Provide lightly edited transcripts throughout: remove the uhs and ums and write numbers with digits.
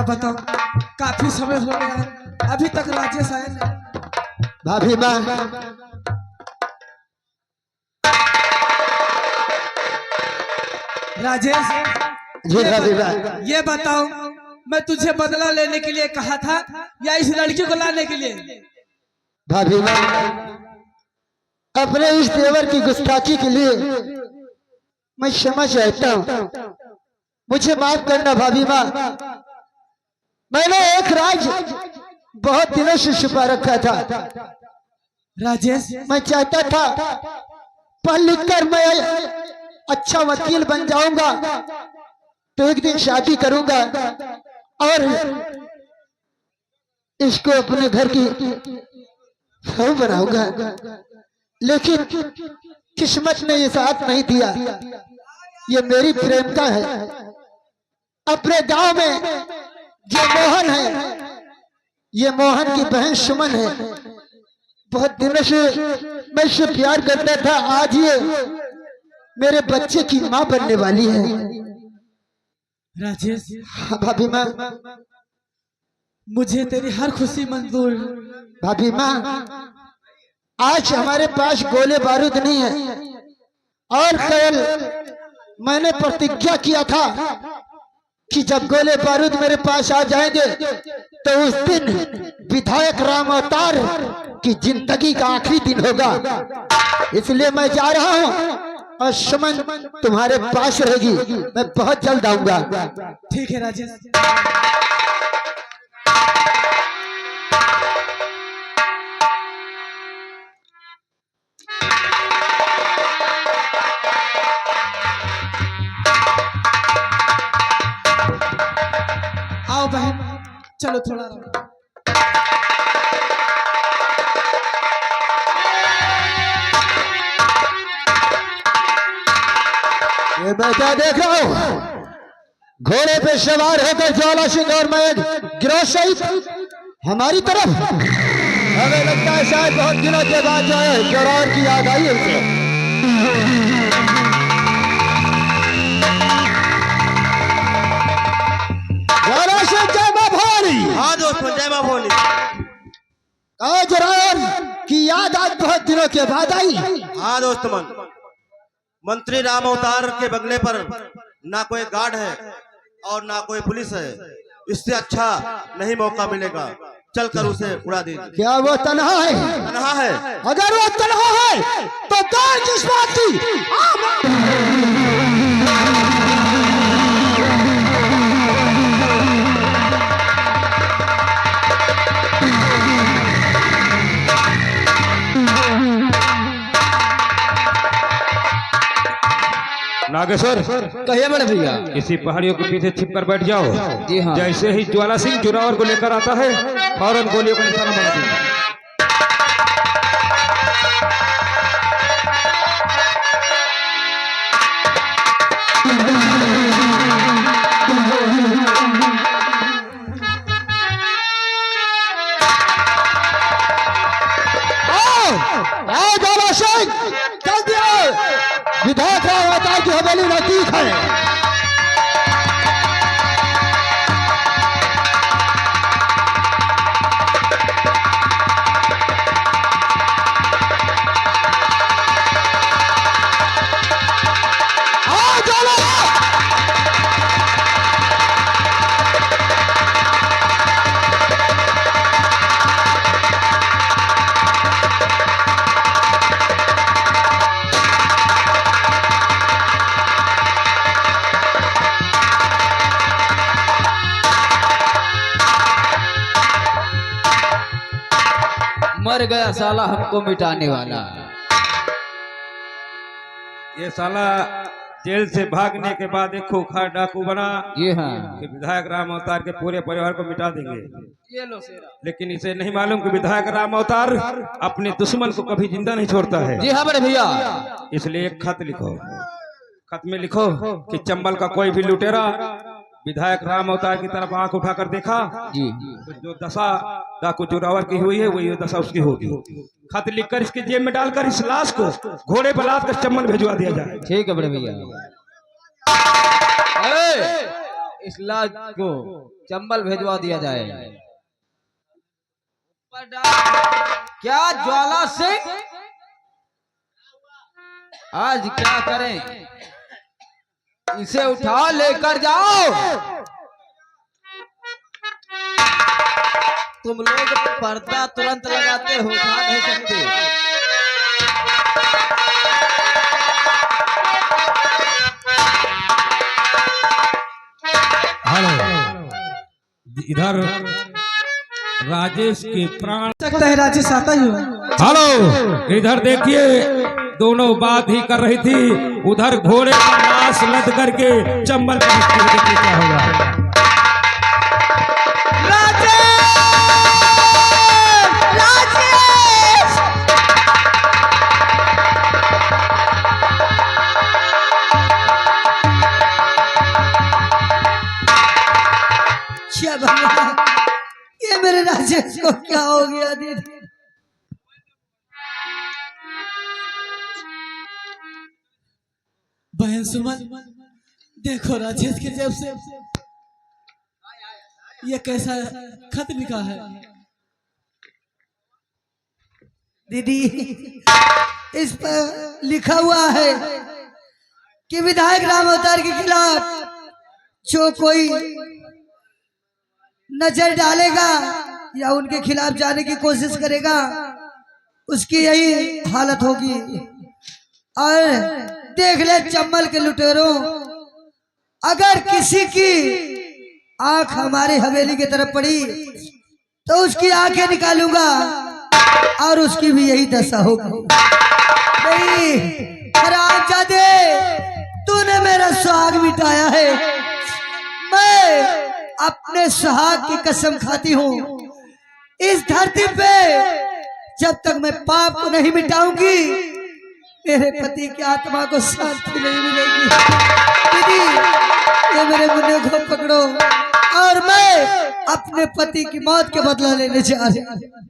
क्या बताऊं, काफी समय हो गया अभी तक राजेश आए नहीं। भाभी माँ राजेश जी भाभी माँ ये बताओ, मैं तुझे बदला लेने के लिए कहा था या इस लड़की को लाने के लिए? भाभी माँ अपने इस देवर की गुस्ताखी के लिए मैं क्षमा चाहता हूँ, मुझे माफ करना भाभी माँ। मैंने एक राज बहुत दिनों से छुपा रखा था। राजेश मैं चाहता था पढ़ लिख कर मैं अच्छा वकील बन जाऊंगा तो एक दिन शादी करूंगा और इसको अपने घर की बहू बनाऊंगा, लेकिन किस्मत ने ये साथ नहीं दिया। ये मेरी प्रेमिका है। अपने गांव में जो मोहन है, ये मोहन की बहन सुमन है। बहुत दिनों से मैं इससे प्यार करता था, आज ये मेरे बच्चे की माँ बनने वाली है। राजेश हाँ भाभी माँ, मुझे तेरी हर खुशी मंजूर। भाभी माँ आज हमारे पास गोले बारूद नहीं है और कल मैंने प्रतिज्ञा किया था कि जब गोले बारूद मेरे पास आ जाएंगे तो उस दिन विधायक राम अवतार की जिंदगी का आखिरी दिन होगा। इसलिए मैं जा रहा हूँ और सुमन तुम्हारे पास रहेगी। मैं बहुत जल्द आऊंगा। ठीक है राजेश। आओ बहन, चलो थोड़ा ये मैं क्या देख रहा हूँ, घोड़े पे सवार होकर ज्वाला सिंह और मैं गिरोह सहित हमारी तरफ। हमें लगता है शायद बहुत दिनों के बाद जो है जोरावर की याद आई है उसे। ज्वाला सिंह जय मां भवानी। हाँ दोस्तों, जय मां भोली। जोरावर की याद आज बहुत दिनों के बाद आई। हाँ दोस्त मंत्री राम अवतार के बंगले पर ना कोई गार्ड है और ना कोई पुलिस है। इससे अच्छा नहीं मौका मिलेगा, चलकर उसे उड़ा दे। क्या वो तनहा है? तनहा है। अगर वो तनहा है तो देर किस बात की? नागेश्वर कहिए बड़े भैया। इसी पहाड़ियों के पीछे छिप कर बैठ जाओ। जी हाँ। जैसे ही ज्वाला सिंह जोरावर को लेकर आता है फौरन गोलियों का निशाना बना देना। ज्वाला सिंह जल्दी आओ, विधायक राम अवतार की हवेली नजदीक है। मर गया साला हमको मिटाने वाला। ये साला जेल से भागने के बाद एक खूंखार डाकू बना जी हाँ। कि विधायक राम अवतार के पूरे परिवार को मिटा देंगे। ये लो शेरा। लेकिन इसे नहीं मालूम कि विधायक राम अवतार अपने दुश्मन को कभी जिंदा नहीं छोड़ता है। जी हाँ बड़े भैया। इसलिए एक खत लिखो। खत में लिखो कि चंबल का कोई भी लुटेरा विधायक राम अवतार की तरफ आंख उठाकर देखा जी तो जो दशा डाकू जोरावर की हुई है वही दशा उसकी होगी। खत लिखकर इसके जेब में डालकर इस लाश को घोड़े पर लाद कर चंबल भिजवा दिया जाए। ठीक है बड़े भैया। इस लाज को चंबल भेजवा दिया जाए। क्या ज्वाला सिंह, आज क्या करें? इसे उठा लेकर जाओ। तुम लोग पर्दा तुरंत लगाते हो, उठा नहीं सकते। इधर राजेश के प्राण सकता है राजेश आता ही हो। हेलो, इधर देखिए, दोनों बात ही कर रही थी। उधर घोड़े का लाश लद करके चंबल का देखिए क्या होगा। ये मेरे राजेश को क्या हो गया दीदी? बहन सुमन, देखो राजेश के जेब से ये कैसा खत लिखा है। दीदी, इस पर लिखा हुआ है कि विधायक राम अवतार के खिलाफ जो कोई नजर डालेगा या उनके खिलाफ जाने की कोशिश करेगा, उसकी यही हालत होगी। और देख ले चंबल के लुटेरों, अगर किसी की आंख हमारी हवेली की तरफ पड़ी तो उसकी आंखें निकालूंगा और उसकी भी यही दशा होगी। नहीं हरामजादे, तूने मेरा सुहाग मिटाया है। मैं अपने सुहाग की कसम खाती हूँ, इस धरती पे जब तक मैं पाप को नहीं मिटाऊंगी, मेरे पति की आत्मा को शांति नहीं मिलेगी। दीदी, ये मेरे मुन्ने को पकड़ो और मैं अपने पति की मौत के बदला लेने जा रही हूँ।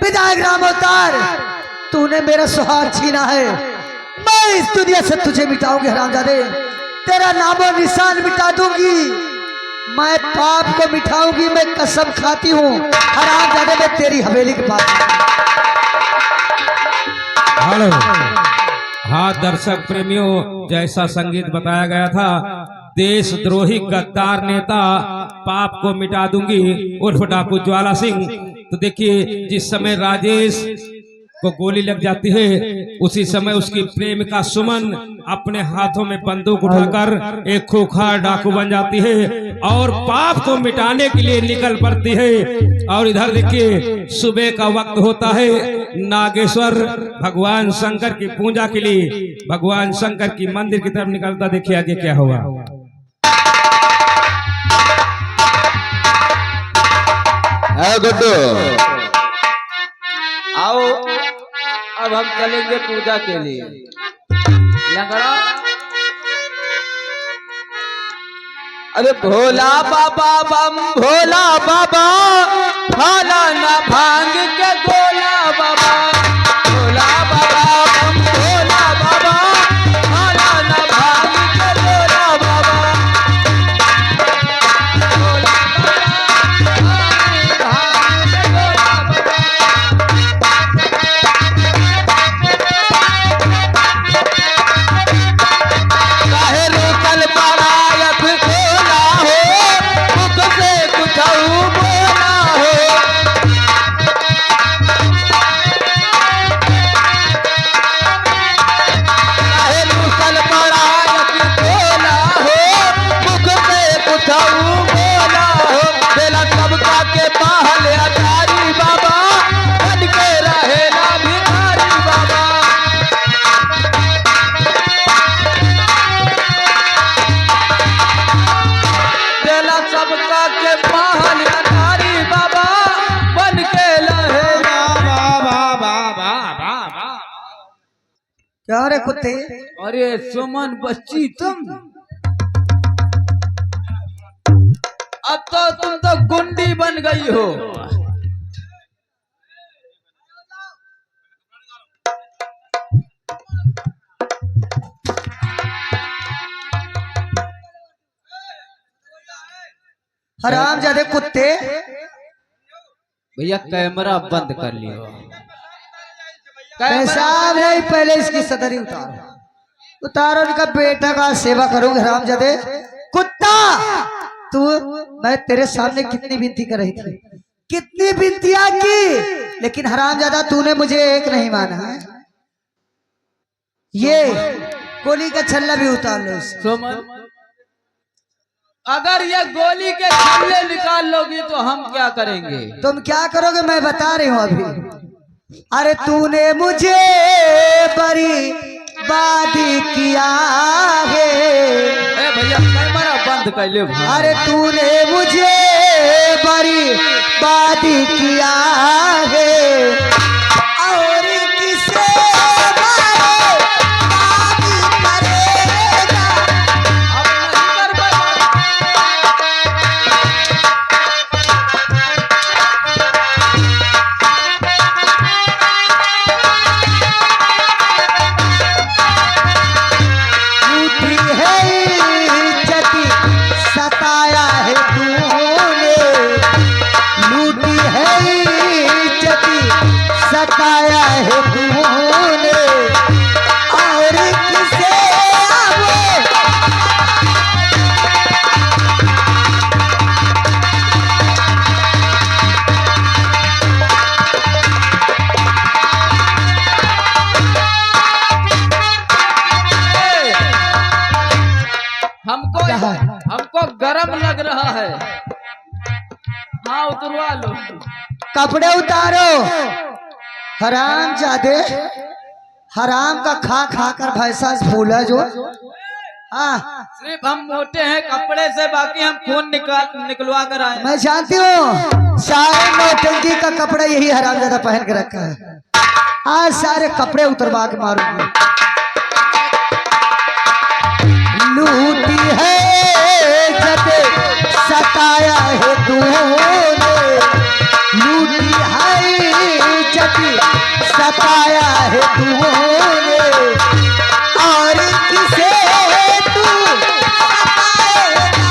विधायक राम अवतार, तूने मेरा सुहाग छीना है। मैं इस दुनिया से तुझे मिटाऊंगी हरामजादे, तेरा नामो निशान मिटा दूंगी। मैं पाप को मिटाऊंगी, मैं कसम खाती हूँ हरामजादे, मैं तेरी हवेली के पास। हेलो, हाँ दर्शक प्रेमियों, जैसा संगीत बताया गया था, देशद्रोही गद्दार नेता पाप को मिटा दूंगी उर्फ डाकू ज्वाला सिंह। तो देखिए, जिस समय राजेश को गोली लग जाती है, उसी समय उसकी प्रेमिका सुमन अपने हाथों में बंदूक उठाकर एक खूंखार डाकू बन जाती है और पाप को मिटाने के लिए निकल पड़ती है। और इधर देखिए, सुबह का वक्त होता है, नागेश्वर भगवान शंकर की पूजा के लिए भगवान शंकर की मंदिर की तरफ निकलता। देखिए आगे क्या होगा। गुड्डू, आओ, अब हम चलेंगे पूजा के लिए। लंगड़ा, अरे भोला बाबा बम भोला बाबा, भाला ना भांग के गोला बाबा। भोला बाबा बम भोला बाबा, भाला ना भांग के गोला बाबा। भोला क्या रे कुत्ते? अरे सुमन बच्ची तुम, अब तो तुम तो गुंडी बन गई हो। हराम जादे कुत्ते। भैया कैमरा बंद कर लियो। पेशाब है, पहले इसकी सदरी उतारो। उतारो, इनका बेटा का सेवा करूंगा। हराम जादे कुत्ता, तू मैं तेरे सामने कितनी विनती कर रही थी, कितनी विनतियां की, लेकिन हराम ज्यादा तूने मुझे एक नहीं माना है। ये गोली का छल्ला भी उतार लो इससे। सुमन, अगर ये गोली के छल्ले निकाल लोगी तो हम क्या करेंगे? तुम क्या करोगे मैं बता रही हूँ अभी। अरे तूने मुझे बर्बादी किया है। ए भैया कैमरा बंद कर लियो। अरे तूने मुझे बर्बादी किया है, और किसे बर्बादी करेगा। अब नहीं कर लूटी है इज्जती, सताया है तूने। लूटी है इज्जती, सताया है तूने, और किसे अब हमको क्या है? हमको गरम लग रहा है। हाँ उतरवा लो। कपड़े उतारो। हराम जादे, हराम का खा खा कर भैंसा फूला जो। हाँ सिर्फ हम मोटे हैं कपड़े से, बाकी हम खून निकलवा कर आए। मैं जानती हूँ, सारे नौटंकी का कपड़ा यही हराम ज्यादा पहन के रखा है। आज सारे कपड़े उतरवा के मारूंगी। लूटी है जते, सताया है तूने। लूटी है जते, सताया है तूने, और किसे तू सताएगा।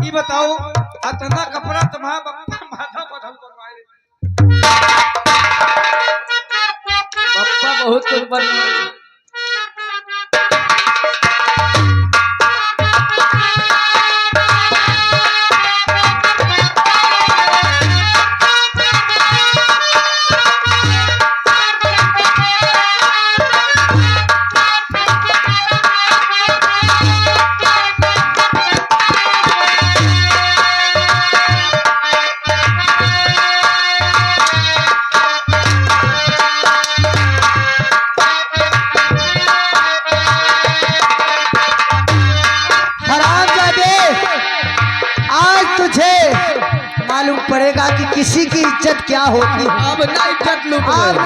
ये बताओ, अतना कपड़ा तुम्हारा बप्पा माथा बदल करवाए। बप्पा बहुत कुछ बनवा। मालूम पड़ेगा कि किसी की इज्जत क्या होती है। अब ना इज्जत लूट अब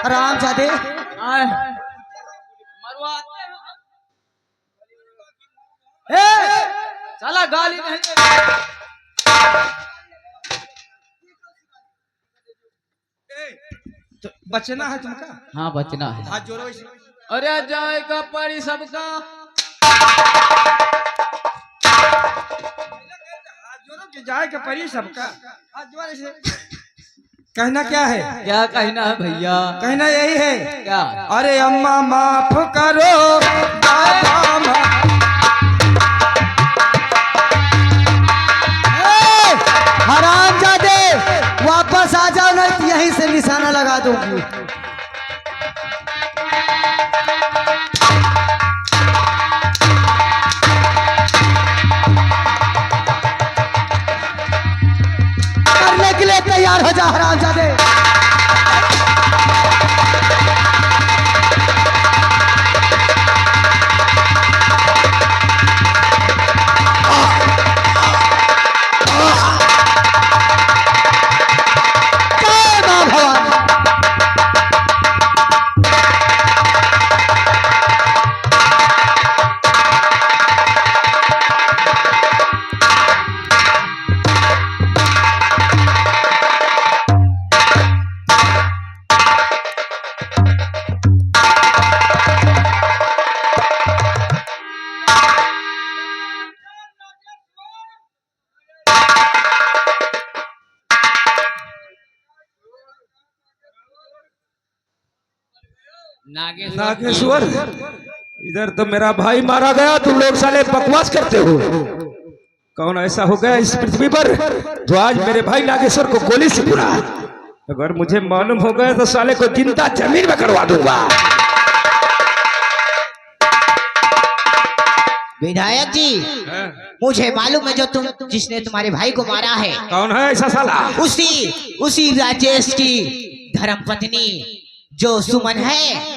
राम जादे मरवाते हैं। चला गाली नहीं देगा। तो बचना है तुमका। हाँ बचना है। हाथ जोड़ो इसे। अरे जाएगा परी सबका। हाथ जोड़ो कि जाए के परी सबका। हाथ जोड़ इसे। कहना क्या है? क्या कहना है भैया? कहना यही है क्या? अरे अम्मा माफ करो बाबा माफ। हराम जादे वापस आ जाओ, नहीं तो यहीं से निशाना लगा दूंगी। के लिए तैयार हो जा हरामजादे। नागेश्वर, इधर तो मेरा भाई मारा गया, तुम लोग साले बकवास करते हो। कौन ऐसा हो गया इस पृथ्वी पर जो आज मेरे भाई नागेश्वर को गोली से गिरा? अगर मुझे मालूम हो गया तो साले को जिंदा जमीन में करवा दूंगा। विधायक जी, मुझे मालूम है जो जिसने तुम्हारे भाई को मारा है। कौन है ऐसा साला? उसी राजेश की धर्मपत्नी जो सुमन है,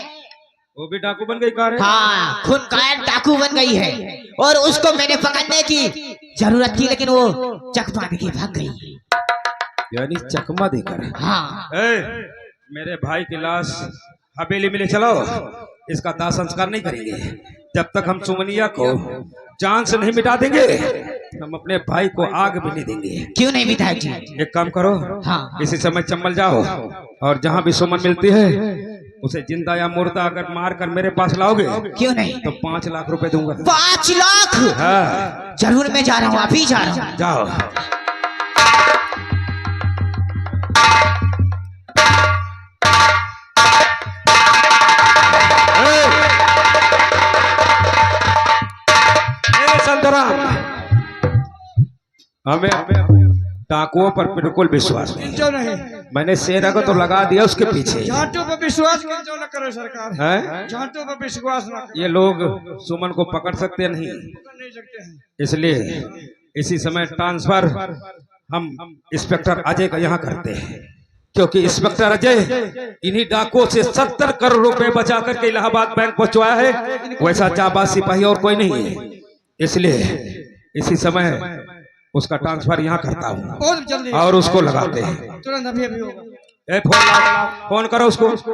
वो भी डाकू बन गई कार है? हाँ, खूनखार डाकू बन गई है और उसको मैंने पकड़ने की जरूरत थी, लेकिन वो चकमा देके भाग गई। यानी चकमा देकर? हाँ। मेरे भाई की लाश हवेली में ले चलो, इसका दाह संस्कार नहीं करेंगे जब तक हम सुमनिया को जान से नहीं मिटा देंगे। हम अपने भाई को आग भी नहीं देंगे। क्यों नहीं विधायक जी? एक काम करो, हाँ। इसी समय चंबल जाओ और जहाँ भी सुमन मिलती है उसे जिंदा या मुर्दा अगर मार कर मेरे पास लाओगे, क्यों नहीं, तो 5 लाख रुपए दूंगा। 5 लाख? हाँ। जरूर, मैं जा रहा हूँ, अभी जा रहा हूँ। जाओ। हमें डाकुओं पर बिल्कुल विश्वास नहीं। क्यों नहीं? मैंने शेरा को तो लगा दिया उसके पीछे। झांटू पर विश्वास क्यों न करो सरकार? है? झांटू पर विश्वास न करो। ये लोग सुमन को पकड़ सकते नहीं, पकड़ नहीं सकते हैं। इसलिए इसी समय ट्रांसफर हम इंस्पेक्टर अजय का यहाँ करते हैं, क्योंकि इंस्पेक्टर अजय इन्हीं डाकुओं से 70 करोड़ रुपए बचा करके इलाहाबाद बैंक पहुंचवाया है। वैसा जाबाज सिपाही और कोई नहीं है, इसलिए इसी समय उसका ट्रांसफर यहाँ करता हूँ बहुत जल्दी और उसको लगाते हैं। तुरंत अभी होगा। फोन करो उसको।